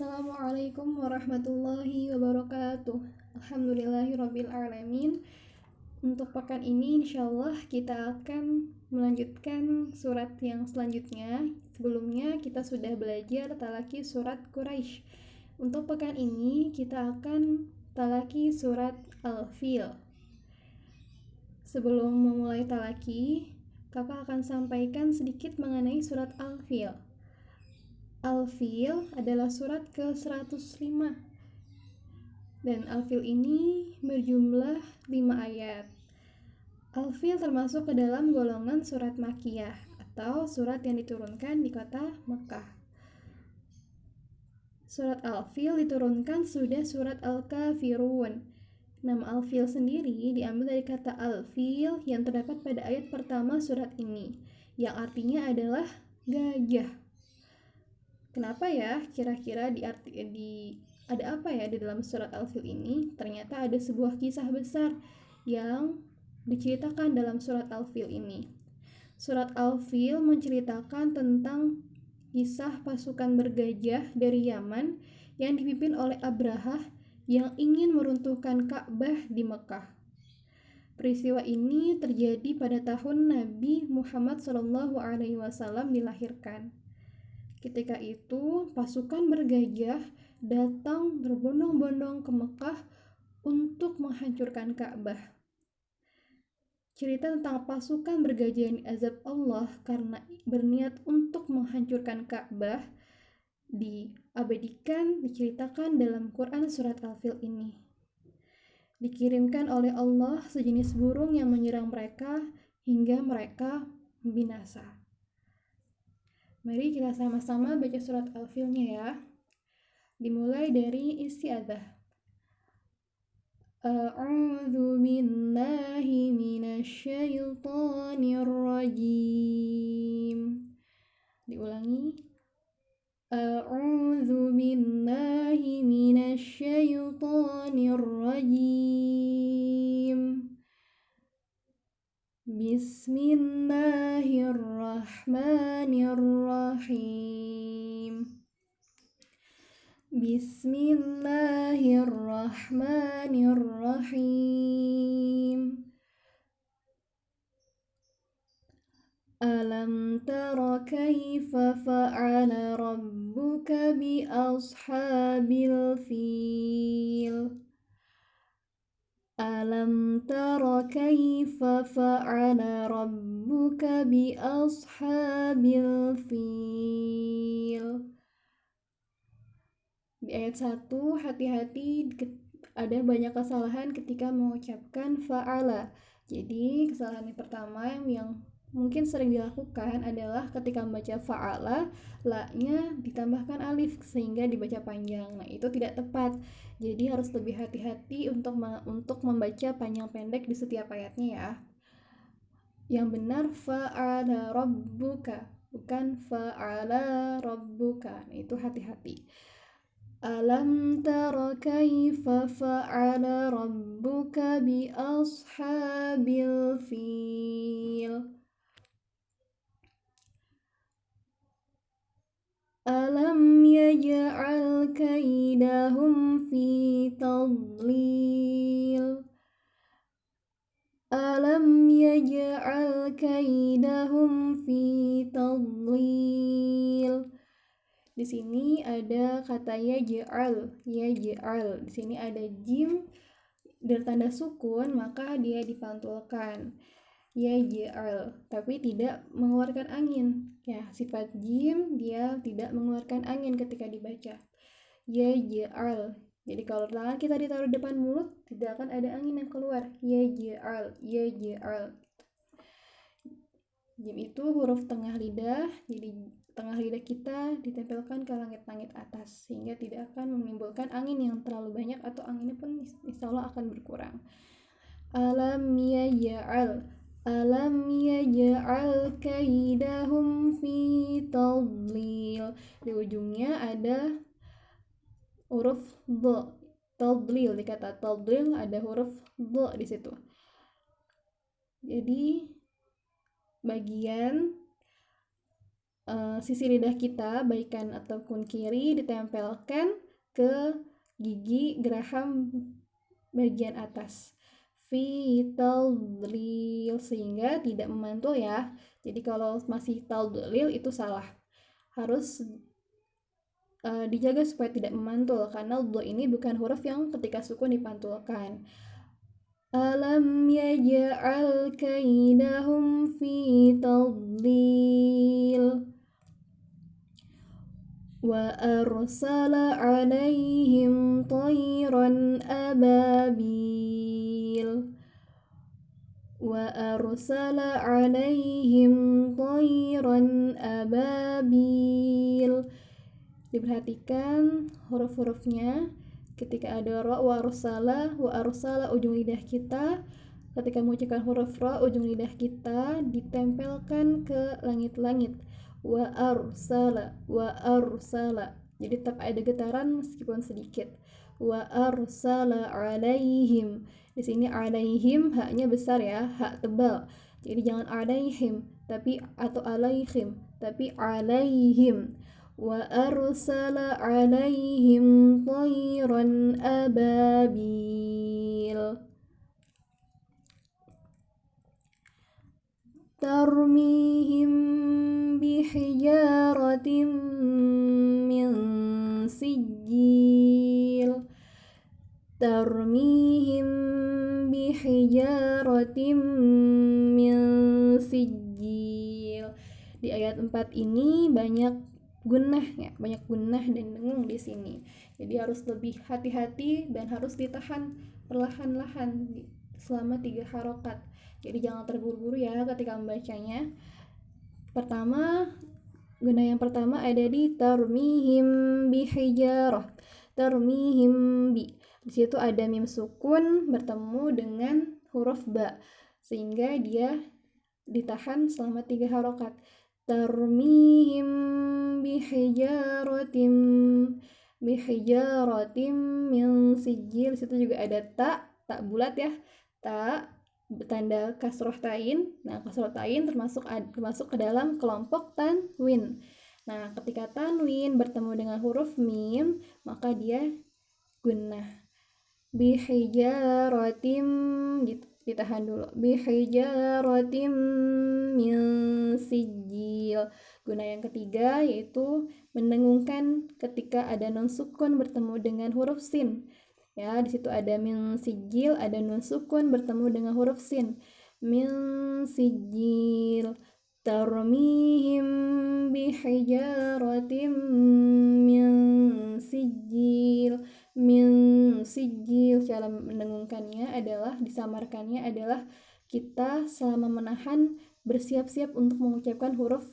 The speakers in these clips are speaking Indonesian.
Assalamualaikum warahmatullahi wabarakatuh. Alhamdulillahirrabbilalamin. Untuk pekan ini insyaallah kita akan melanjutkan surat yang selanjutnya. Sebelumnya kita sudah belajar talaki surat Quraisy. Untuk pekan ini kita akan talaki surat Al-Fil. Sebelum memulai talaki, kakak akan sampaikan sedikit mengenai surat Al-Fil. Al-Fil adalah surat ke-105 dan Al-Fil ini berjumlah 5 ayat. Al-Fil termasuk ke dalam golongan surat Makkiyah atau surat yang diturunkan di kota Mekah. Surat Al-Fil diturunkan sudah surat Al-Kafirun. Nama Al-Fil sendiri diambil dari kata Al-Fil yang terdapat pada ayat pertama surat ini, yang artinya adalah gajah. Kenapa ya kira-kira ada apa ya di dalam surat Al-Fil ini? Ternyata ada sebuah kisah besar yang diceritakan dalam surat Al-Fil ini. Surat Al-Fil menceritakan tentang kisah pasukan bergajah dari Yaman yang dipimpin oleh Abrahah yang ingin meruntuhkan Ka'bah di Mekah. Peristiwa ini terjadi pada tahun Nabi Muhammad SAW dilahirkan. Ketika itu, pasukan bergajah datang berbondong-bondong ke Mekah untuk menghancurkan Ka'bah. Cerita tentang pasukan bergajah yang diazab Allah karena berniat untuk menghancurkan Ka'bah diceritakan dalam Quran surat Al-Fil ini. Dikirimkan oleh Allah sejenis burung yang menyerang mereka hingga mereka binasa. Mari kita sama-sama baca surat Al-Filnya ya. Dimulai dari isti'adzah. A'udzu billahi minasyaitonir rajim. Diulangi. A'udzu billahi minasyaitonir rajim. Bismillahirrahmanirrahim. Bismillahirrahmanirrahim. Alam tara kaifa fa'ala rabbuka bi ashabil fil. Alam tara kaifa fa'ala rabbuka bi ashabil fil. Di ayat 1, hati-hati ada banyak kesalahan ketika mengucapkan fa'ala. Jadi kesalahan yang pertama yang mungkin sering dilakukan adalah ketika membaca fa'ala, la-nya ditambahkan alif sehingga dibaca panjang. Nah, itu tidak tepat. Jadi harus lebih hati-hati untuk membaca panjang pendek di setiap ayatnya ya. Yang benar fa'ala rabbuka, bukan fa'ala rabbuka. Nah, itu hati-hati. Alam tara kaifa fa'ala rabbuka bi ashabil fil. Alam yaj'al kaidahum fi tadlil. Alam yaj'al kaidahum fi tadlil. Di sini ada kata yaj'al. Di sini ada jim bertanda sukun, maka dia dipantulkan. Yaj'al, tapi tidak mengeluarkan angin. Ya, sifat jim dia tidak mengeluarkan angin ketika dibaca. Yaj'al. Jadi kalau tangan kita ditaruh depan mulut, tidak akan ada angin yang keluar. Yaj'al. Jim itu huruf tengah lidah, jadi tengah lidah kita ditempelkan ke langit-langit atas sehingga tidak akan menimbulkan angin yang terlalu banyak atau anginnya pun insyaallah akan berkurang. Alam yaj'al kaidahum fi tadlil. Di ujungnya ada huruf d. Tadlil, di kata tadlil ada huruf d di situ. Jadi bagian sisi lidah kita, baik kanan ataupun kiri, ditempelkan ke gigi geraham bagian atas. Fi tadlil, sehingga tidak memantul ya. Jadi kalau masih tadlil itu salah. Harus dijaga supaya tidak memantul, karena dha ini bukan huruf yang ketika sukun dipantulkan. Alam yaj'al kaidahum fi tadlil wa arsala 'alaihim tayran ababil wa arsala 'alaihim tayran ababil. Diperhatikan huruf-hurufnya. Ketika ada ra wa arsala ujung lidah kita, ketika mengucapkan huruf ra ujung lidah kita ditempelkan ke langit-langit. Wa arsala, jadi tetap ada getaran meskipun sedikit. Wa arsala 'alaihim, di sini 'alaihim haknya besar ya, hak tebal, jadi jangan 'alaihim atau 'alaihim, tapi 'alaihim. Wa arsala 'alaihim tayran ababil tarmihim bihijaratin min sijil tarmihim bihijaratin min sijil. Di ayat 4 ini banyak gunnah dan dengung di sini. Jadi harus lebih hati-hati dan harus ditahan perlahan-lahan selama 3 harokat. Jadi jangan terburu-buru ya ketika membacanya. Gunnah yang pertama ada di tarmihim bihijarah. Tarmihim bi. Di situ ada mim sukun bertemu dengan huruf ba, sehingga dia ditahan selama 3 harokat. Tarmihim bihijaratim min sijil. Situ juga ada tak bulat ya, tak tanda kasroh tain. Nah, kasroh tain termasuk ke dalam kelompok tanwin. Nah, ketika tanwin bertemu dengan huruf mim, maka dia gunnah. Bihijaratim, gitu, ditahan dulu. Bihijaratim min sijil. Guna yang ketiga yaitu mendengungkan ketika ada nun sukun bertemu dengan huruf sin. Ya, di situ ada min sijil, ada nun sukun bertemu dengan huruf sin. Min sijil. Tarmihim bihijaratim min sijil. Min sijil. Cara mendengungkannya adalah, disamarkannya adalah kita selama menahan bersiap-siap untuk mengucapkan huruf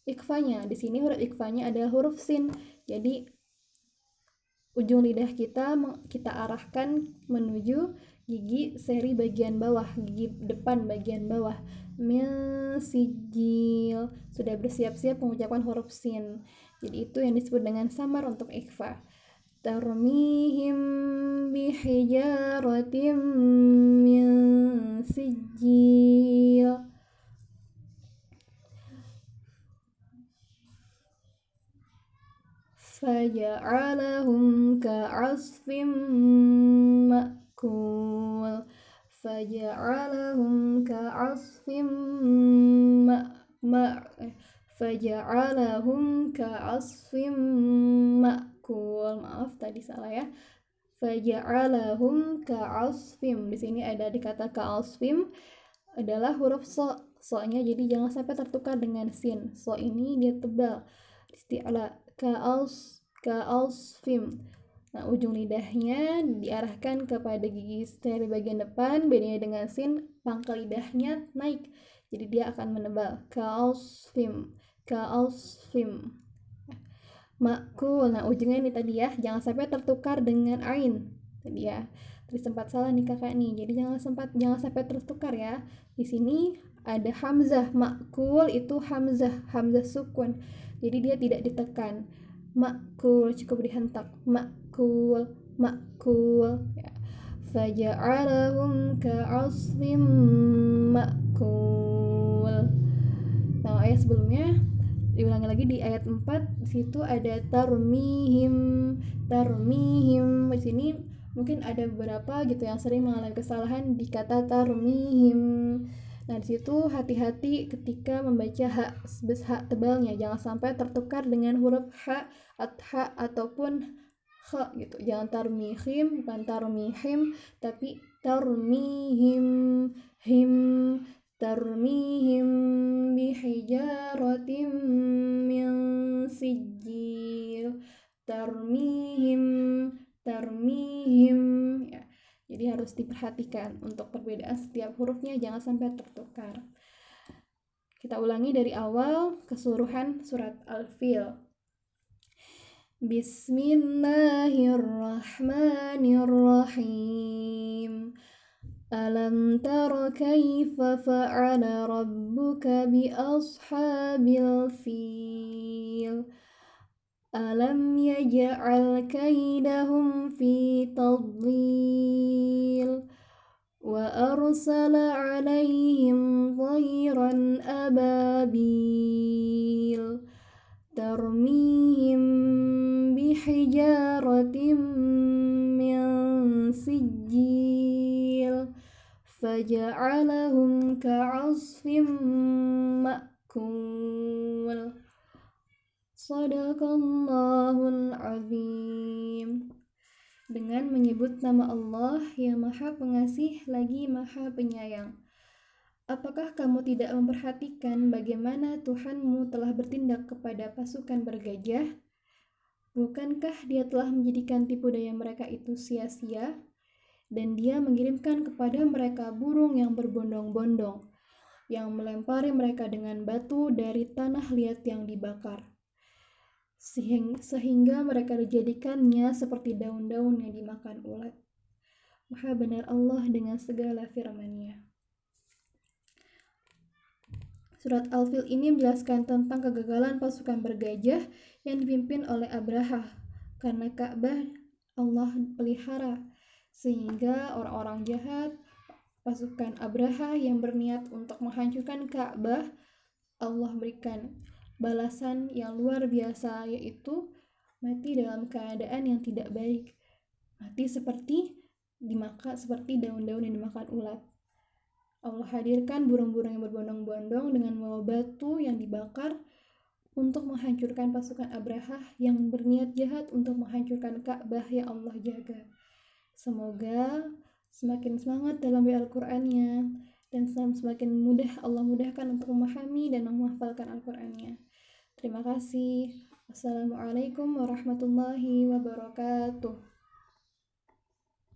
ikhfanya. Di sini huruf ikhfanya adalah huruf sin. Jadi ujung lidah kita arahkan menuju gigi seri bagian bawah, gigi depan bagian bawah. Min sijil. Sudah bersiap-siap mengucapkan huruf sin. Jadi itu yang disebut dengan samar untuk ikhfa. Tarmihim bihijaratim min sijil. Faja'alahum ka'asfim ma'kul. Faja'alahum ka'asfim Faja'alahum ka'asfim ma'kul. Maaf tadi salah ya. Faja'alahum ka'asfim. Di sini ada di kata ka'asfim adalah huruf so. So-nya jadi jangan sampai tertukar dengan sin. So ini dia tebal. Isti'la ka'asfim. Nah, ujung lidahnya diarahkan kepada gigi seri bagian depan. Bedanya dengan sin, pangkal lidahnya naik, jadi dia akan menebal. Ka'asfim. Makul. Nah, ujungnya ini tadi ya, jangan sampai tertukar dengan ain. Tadi ya, tadi sempat salah nih kakak nih. Jadi jangan sampai tertukar ya. Di sini ada hamzah. Makul itu hamzah sukun. Jadi dia tidak ditekan. Makul cukup dihentak. Makul ya. Faja'alahum ka'asfim makul. Nah, ayat sebelumnya Diulangi lagi di ayat 4, di situ ada tarmihim. Di sini mungkin ada beberapa gitu yang sering mengalami kesalahan di kata tarmihim. Nah, di situ hati-hati ketika membaca ha tebalnya, jangan sampai tertukar dengan huruf ha ataupun kha gitu. Jangan tarmihim, bukan tarmihim, tapi tarmihim, him, tarmihim bihijaratin min sijil, tarmihim ya. Jadi harus diperhatikan untuk perbedaan setiap hurufnya, jangan sampai tertukar. Kita ulangi dari awal keseluruhan surat Al-Fil. Bismillahirrahmanirrahim. Alam tara kaifa fa'ala rabbuka bi ashabil fil. Alam yaj'al kaidahum fi tadlil. Wa arsala 'alaihim dhayran ababil. Tarmihim bihijaratin min sijil. Faja'alahum ka'asfim ma'kul. Shadaqallahul azim. Dengan menyebut nama Allah yang Maha Pengasih lagi Maha Penyayang. Apakah kamu tidak memperhatikan bagaimana Tuhanmu telah bertindak kepada pasukan bergajah? Bukankah Dia telah menjadikan tipu daya mereka itu sia-sia? Dan Dia mengirimkan kepada mereka burung yang berbondong-bondong, yang melempari mereka dengan batu dari tanah liat yang dibakar, sehingga mereka dijadikannya seperti daun-daun yang dimakan ulat. Maha benar Allah dengan segala firman-Nya. Surat Al-Fil ini menjelaskan tentang kegagalan pasukan bergajah yang dipimpin oleh Abraha, karena Ka'bah Allah pelihara, sehingga orang-orang jahat, pasukan Abraha yang berniat untuk menghancurkan Ka'bah, Allah berikan balasan yang luar biasa, yaitu mati dalam keadaan yang tidak baik, mati seperti daun-daun yang dimakan ulat. Allah hadirkan burung-burung yang berbondong-bondong dengan membawa batu yang dibakar untuk menghancurkan pasukan Abraha yang berniat jahat untuk menghancurkan Ka'bah yang Allah jaga. Semoga semakin semangat dalam Al-Qur'annya, dan semakin mudah Allah mudahkan untuk memahami dan menghafalkan Al-Qur'annya. Terima kasih. Wassalamualaikum warahmatullahi wabarakatuh.